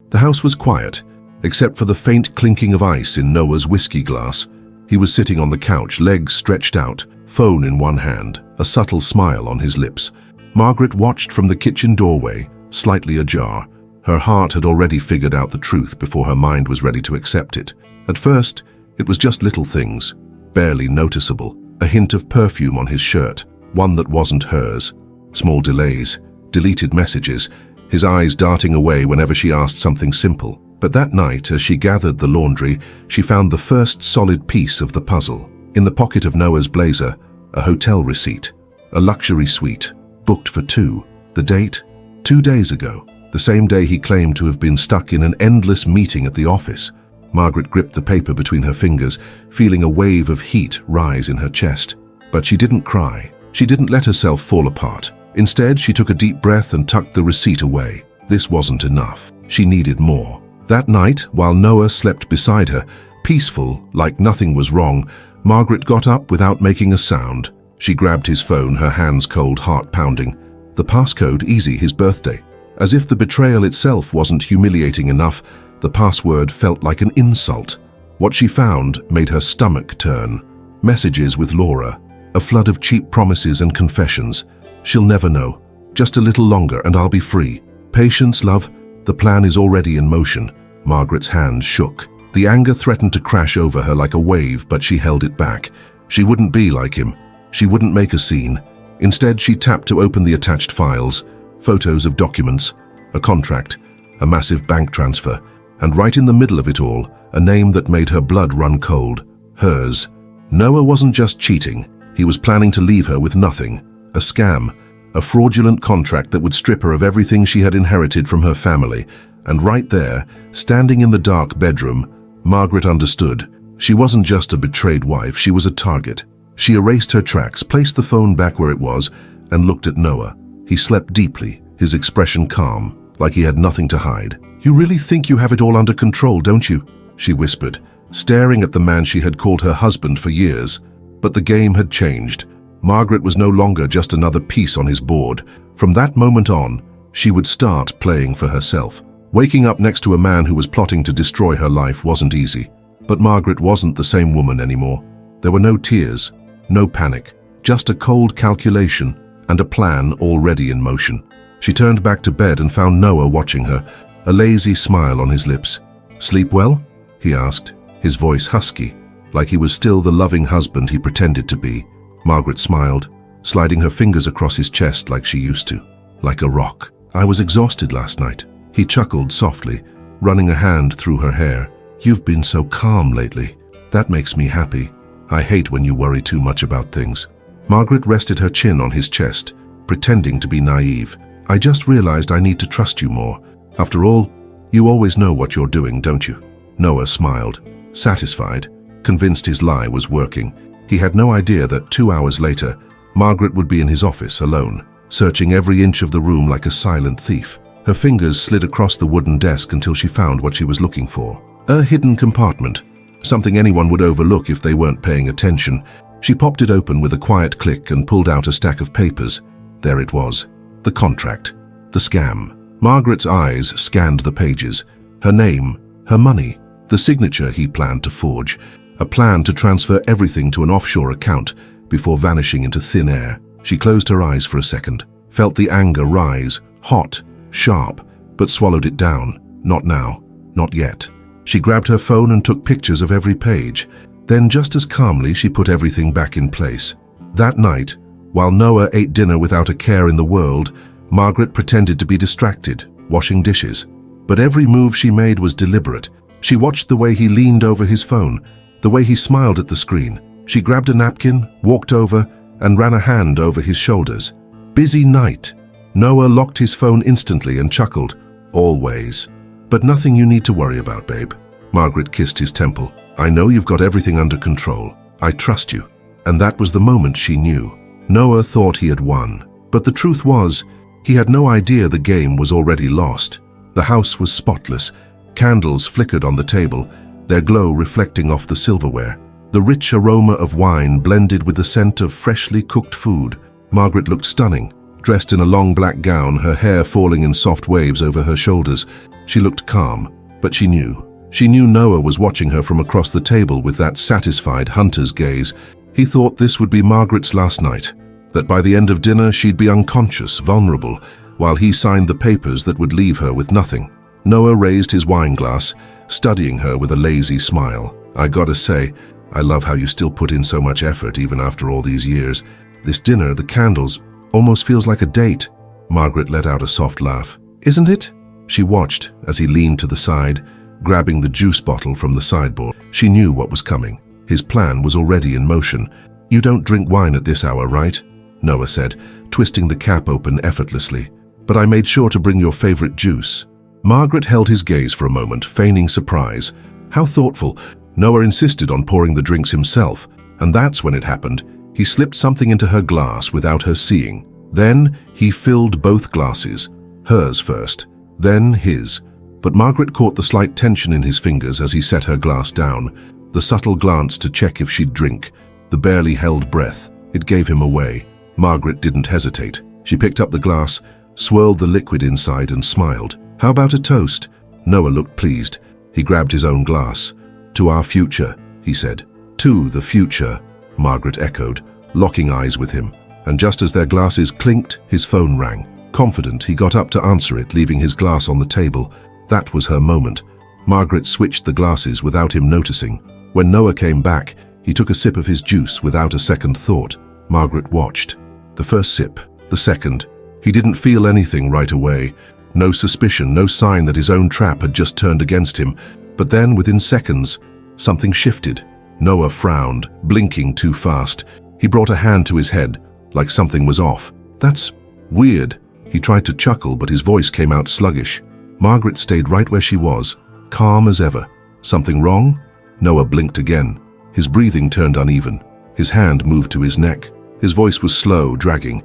The house was quiet, except for the faint clinking of ice in Noah's whiskey glass. He was sitting on the couch, legs stretched out, phone in one hand, a subtle smile on his lips. Margaret watched from the kitchen doorway, slightly ajar. Her heart had already figured out the truth before her mind was ready to accept it. At first, it was just little things, barely noticeable. A hint of perfume on his shirt, one that wasn't hers. Small delays, deleted messages, his eyes darting away whenever she asked something simple. But that night, as she gathered the laundry, she found the first solid piece of the puzzle. In the pocket of Noah's blazer, a hotel receipt, a luxury suite, booked for 2. The date? 2 days ago, the same day he claimed to have been stuck in an endless meeting at the office. Margaret gripped the paper between her fingers, feeling a wave of heat rise in her chest. But she didn't cry. She didn't let herself fall apart. Instead, she took a deep breath and tucked the receipt away. This wasn't enough. She needed more. That night, while Noah slept beside her, peaceful, like nothing was wrong, Margaret got up without making a sound. She grabbed his phone, her hands cold, heart pounding. The passcode, easy, his birthday. As if the betrayal itself wasn't humiliating enough, the password felt like an insult. What she found made her stomach turn. Messages with Laura, a flood of cheap promises and confessions. She'll never know. Just a little longer and I'll be free. Patience, love. The plan is already in motion. Margaret's hands shook. The anger threatened to crash over her like a wave, but she held it back. She wouldn't be like him. She wouldn't make a scene. Instead, she tapped to open the attached files. Photos of documents, a contract, a massive bank transfer, and right in the middle of it all, a name that made her blood run cold. Hers. Noah wasn't just cheating. He was planning to leave her with nothing. A scam. A fraudulent contract that would strip her of everything she had inherited from her family. And right there, standing in the dark bedroom, Margaret understood. She wasn't just a betrayed wife, she was a target. She erased her tracks, placed the phone back where it was, and looked at Noah. He slept deeply, his expression calm, like he had nothing to hide. "You really think you have it all under control, don't you?" she whispered, staring at the man she had called her husband for years. But the game had changed. Margaret was no longer just another piece on his board. From that moment on, she would start playing for herself. Waking up next to a man who was plotting to destroy her life wasn't easy. But Margaret wasn't the same woman anymore. There were no tears, no panic, just a cold calculation and a plan already in motion. She turned back to bed and found Noah watching her, a lazy smile on his lips. "Sleep well?" he asked, his voice husky, like he was still the loving husband he pretended to be. Margaret smiled, sliding her fingers across his chest like she used to, like a rock. "I was exhausted last night." He chuckled softly, running a hand through her hair. "You've been so calm lately. That makes me happy. I hate when you worry too much about things." Margaret rested her chin on his chest, pretending to be naive. "I just realized I need to trust you more. After all, you always know what you're doing, don't you?" Noah smiled, satisfied, convinced his lie was working. He had no idea that 2 hours later, Margaret would be in his office alone, searching every inch of the room like a silent thief. Her fingers slid across the wooden desk until she found what she was looking for. A hidden compartment, something anyone would overlook if they weren't paying attention. She popped it open with a quiet click and pulled out a stack of papers. There it was. The contract. The scam. Margaret's eyes scanned the pages. Her name, her money, the signature he planned to forge. A plan to transfer everything to an offshore account before vanishing into thin air. She closed her eyes for a second, felt the anger rise, hot, sharp, but swallowed it down. Not now. Not yet. She grabbed her phone and took pictures of every page. Then, just as calmly, she put everything back in place. That night, while Noah ate dinner without a care in the world, Margaret pretended to be distracted, washing dishes. But every move she made was deliberate. She watched the way he leaned over his phone, the way he smiled at the screen. She grabbed a napkin, walked over, and ran a hand over his shoulders. Busy night. Noah locked his phone instantly and chuckled. "Always. But nothing you need to worry about, babe." Margaret kissed his temple. "I know you've got everything under control. I trust you." And that was the moment she knew. Noah thought he had won. But the truth was, he had no idea the game was already lost. The house was spotless. Candles flickered on the table, their glow reflecting off the silverware. The rich aroma of wine blended with the scent of freshly cooked food. Margaret looked stunning, dressed in a long black gown, her hair falling in soft waves over her shoulders. She looked calm, but she knew. She knew Noah was watching her from across the table with that satisfied hunter's gaze. He thought this would be Margaret's last night, that by the end of dinner she'd be unconscious, vulnerable, while he signed the papers that would leave her with nothing. Noah raised his wine glass, studying her with a lazy smile. "I gotta say, I love how you still put in so much effort even after all these years. This dinner, the candles, almost feels like a date." Margaret let out a soft laugh. "Isn't it?" She watched as he leaned to the side, grabbing the juice bottle from the sideboard. She knew what was coming. His plan was already in motion. "You don't drink wine at this hour, right?" Noah said, twisting the cap open effortlessly. "But I made sure to bring your favorite juice." Margaret held his gaze for a moment, feigning surprise. How thoughtful. Noah insisted on pouring the drinks himself, and that's when it happened. He slipped something into her glass without her seeing. Then he filled both glasses, hers first, then his. But Margaret caught the slight tension in his fingers as he set her glass down, the subtle glance to check if she'd drink, the barely held breath. It gave him away. Margaret didn't hesitate. She picked up the glass, swirled the liquid inside and smiled. "How about a toast?" Noah looked pleased. He grabbed his own glass. "To our future," he said. "To the future," Margaret echoed, locking eyes with him. And just as their glasses clinked, his phone rang. Confident, he got up to answer it, leaving his glass on the table. That was her moment. Margaret switched the glasses without him noticing. When Noah came back, he took a sip of his juice without a second thought. Margaret watched. The first sip, the second. He didn't feel anything right away. No suspicion, no sign that his own trap had just turned against him. But then, within seconds, something shifted. Noah frowned, blinking too fast. He brought a hand to his head, like something was off. "That's weird." He tried to chuckle, but his voice came out sluggish. Margaret stayed right where she was, calm as ever. "Something wrong?" Noah blinked again. His breathing turned uneven. His hand moved to his neck. His voice was slow, dragging.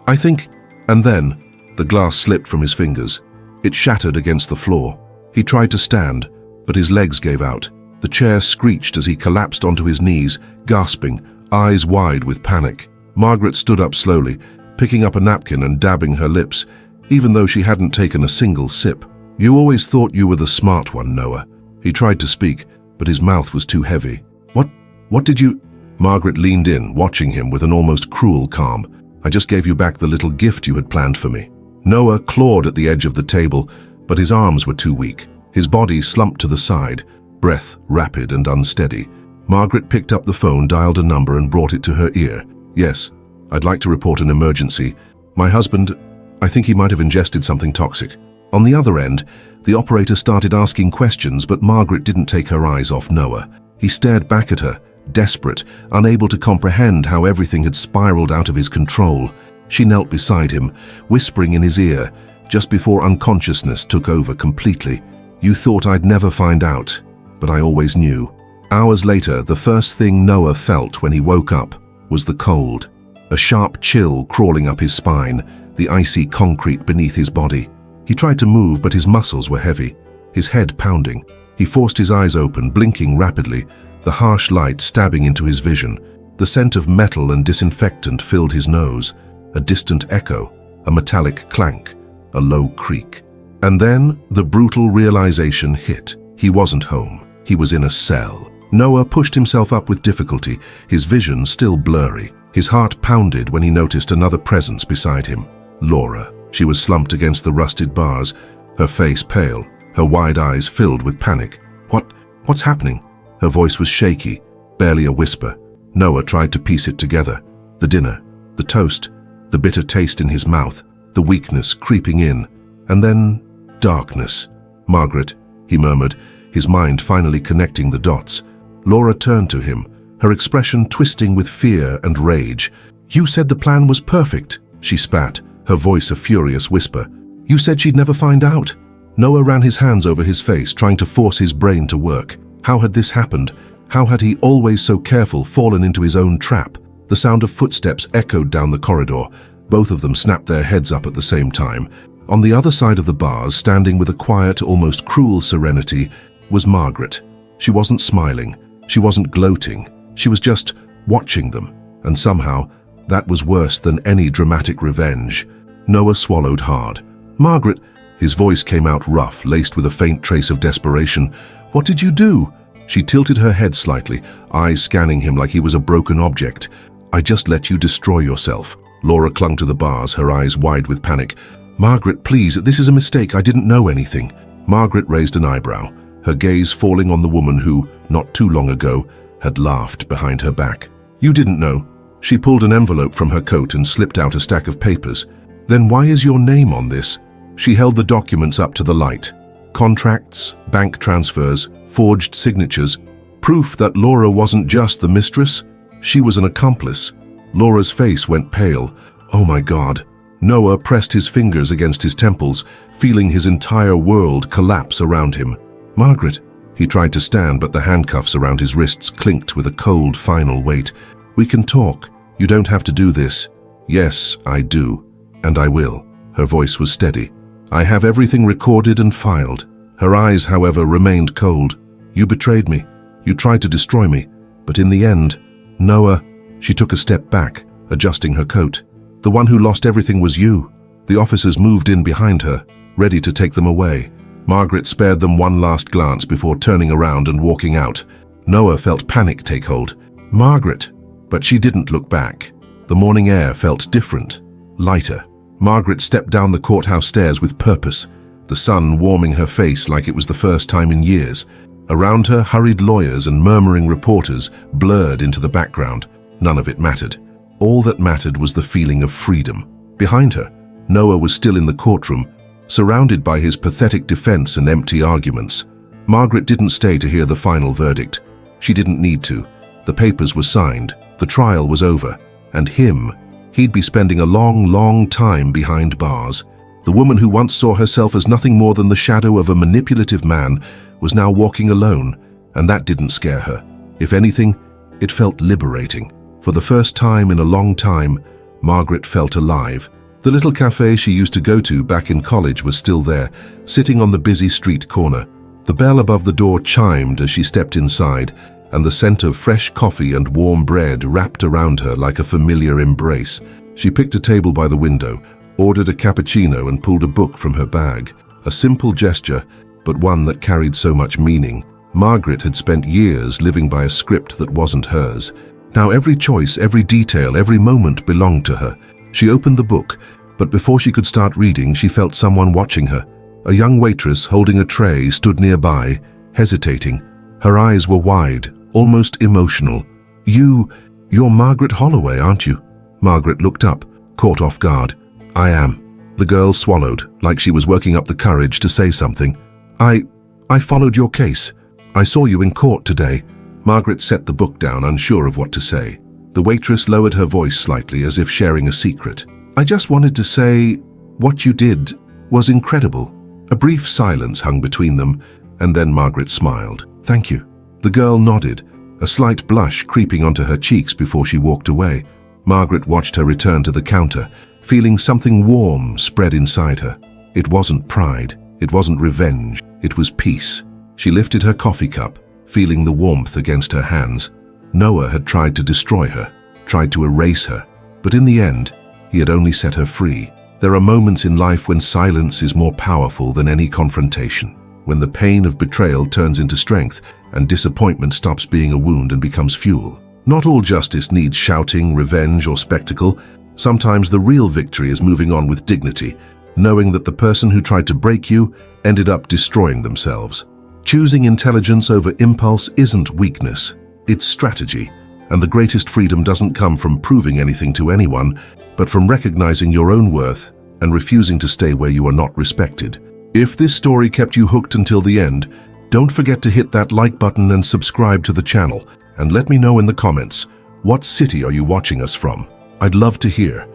I think..." And then, the glass slipped from his fingers. It shattered against the floor. He tried to stand, but his legs gave out. The chair screeched as he collapsed onto his knees, gasping, eyes wide with panic. Margaret stood up slowly, picking up a napkin and dabbing her lips, even though she hadn't taken a single sip. "You always thought you were the smart one, Noah." He tried to speak, but his mouth was too heavy. What did you..." Margaret leaned in, watching him with an almost cruel calm. "I just gave you back the little gift you had planned for me." Noah clawed at the edge of the table, but his arms were too weak. His body slumped to the side, breath rapid and unsteady. Margaret picked up the phone, dialed a number and brought it to her ear. "Yes, I'd like to report an emergency. My husband, I think he might have ingested something toxic." On the other end, the operator started asking questions, but Margaret didn't take her eyes off Noah. He stared back at her, desperate, unable to comprehend how everything had spiraled out of his control. She knelt beside him, whispering in his ear, just before unconsciousness took over completely. "You thought I'd never find out, but I always knew." Hours later, the first thing Noah felt when he woke up was the cold. A sharp chill crawling up his spine, the icy concrete beneath his body. He tried to move, but his muscles were heavy, his head pounding. He forced his eyes open, blinking rapidly, the harsh light stabbing into his vision. The scent of metal and disinfectant filled his nose. A distant echo, a metallic clank, a low creak. And then the brutal realization hit. He wasn't home. He was in a cell. Noah pushed himself up with difficulty, his vision still blurry. His heart pounded when he noticed another presence beside him. Laura. She was slumped against the rusted bars, her face pale, her wide eyes filled with panic. What's happening?" Her voice was shaky, barely a whisper. Noah tried to piece it together. The dinner, the toast, the bitter taste in his mouth, the weakness creeping in, and then darkness. "Margaret," he murmured, his mind finally connecting the dots. Laura turned to him, her expression twisting with fear and rage. "You said the plan was perfect," she spat, her voice a furious whisper. "You said she'd never find out." Noah ran his hands over his face, trying to force his brain to work. How had this happened? How had he, always so careful, fallen into his own trap? The sound of footsteps echoed down the corridor. Both of them snapped their heads up at the same time. On the other side of the bars, standing with a quiet, almost cruel serenity, was Margaret. She wasn't smiling. She wasn't gloating. She was just watching them. And somehow, that was worse than any dramatic revenge. Noah swallowed hard. "Margaret..." His voice came out rough, laced with a faint trace of desperation. "What did you do?" She tilted her head slightly, eyes scanning him like he was a broken object. "I just let you destroy yourself." Laura clung to the bars, her eyes wide with panic. "Margaret, please, this is a mistake. I didn't know anything." Margaret raised an eyebrow, her gaze falling on the woman who, not too long ago, had laughed behind her back. "You didn't know." She pulled an envelope from her coat and slipped out a stack of papers. "Then why is your name on this?" She held the documents up to the light. Contracts, bank transfers, forged signatures. Proof that Laura wasn't just the mistress, she was an accomplice. Laura's face went pale. "Oh my God." Noah pressed his fingers against his temples, feeling his entire world collapse around him. "Margaret." He tried to stand, but the handcuffs around his wrists clinked with a cold, final weight. "We can talk. You don't have to do this." "Yes, I do. And I will." Her voice was steady. "I have everything recorded and filed." Her eyes, however, remained cold. "You betrayed me. You tried to destroy me. But in the end, Noah..." She took a step back, adjusting her coat. "The one who lost everything was you." The officers moved in behind her, ready to take them away. Margaret spared them one last glance before turning around and walking out. Noah felt panic take hold. "Margaret!" But she didn't look back. The morning air felt different, lighter. Margaret stepped down the courthouse stairs with purpose, the sun warming her face like it was the first time in years. Around her, hurried lawyers and murmuring reporters blurred into the background. None of it mattered. All that mattered was the feeling of freedom. Behind her, Noah was still in the courtroom, surrounded by his pathetic defense and empty arguments. Margaret didn't stay to hear the final verdict. She didn't need to. The papers were signed, the trial was over, and he'd be spending a long, long time behind bars. The woman who once saw herself as nothing more than the shadow of a manipulative man was now walking alone, and that didn't scare her. If anything, it felt liberating. For the first time in a long time, Margaret felt alive. The little cafe she used to go to back in college was still there, sitting on the busy street corner. The bell above the door chimed as she stepped inside, and the scent of fresh coffee and warm bread wrapped around her like a familiar embrace. She picked a table by the window, ordered a cappuccino and pulled a book from her bag. A simple gesture, but one that carried so much meaning. Margaret had spent years living by a script that wasn't hers. Now every choice, every detail, every moment belonged to her. She opened the book, but before she could start reading, she felt someone watching her. A young waitress holding a tray stood nearby, hesitating. Her eyes were wide, almost emotional. You're Margaret Holloway, aren't you?" Margaret looked up, caught off guard. "I am." The girl swallowed, like she was working up the courage to say something. I followed your case. I saw you in court today." Margaret set the book down, unsure of what to say. The waitress lowered her voice slightly, as if sharing a secret. "I just wanted to say, what you did was incredible." A brief silence hung between them, and then Margaret smiled. "Thank you." The girl nodded, a slight blush creeping onto her cheeks before she walked away. Margaret watched her return to the counter, feeling something warm spread inside her. It wasn't pride, it wasn't revenge, it was peace. She lifted her coffee cup, feeling the warmth against her hands. Noah had tried to destroy her, tried to erase her, but in the end, he had only set her free. There are moments in life when silence is more powerful than any confrontation, when the pain of betrayal turns into strength and disappointment stops being a wound and becomes fuel. Not all justice needs shouting, revenge, or spectacle. Sometimes the real victory is moving on with dignity, knowing that the person who tried to break you ended up destroying themselves. Choosing intelligence over impulse isn't weakness, it's strategy. And the greatest freedom doesn't come from proving anything to anyone, but from recognizing your own worth and refusing to stay where you are not respected. If this story kept you hooked until the end, don't forget to hit that like button and subscribe to the channel. And let me know in the comments, what city are you watching us from? I'd love to hear.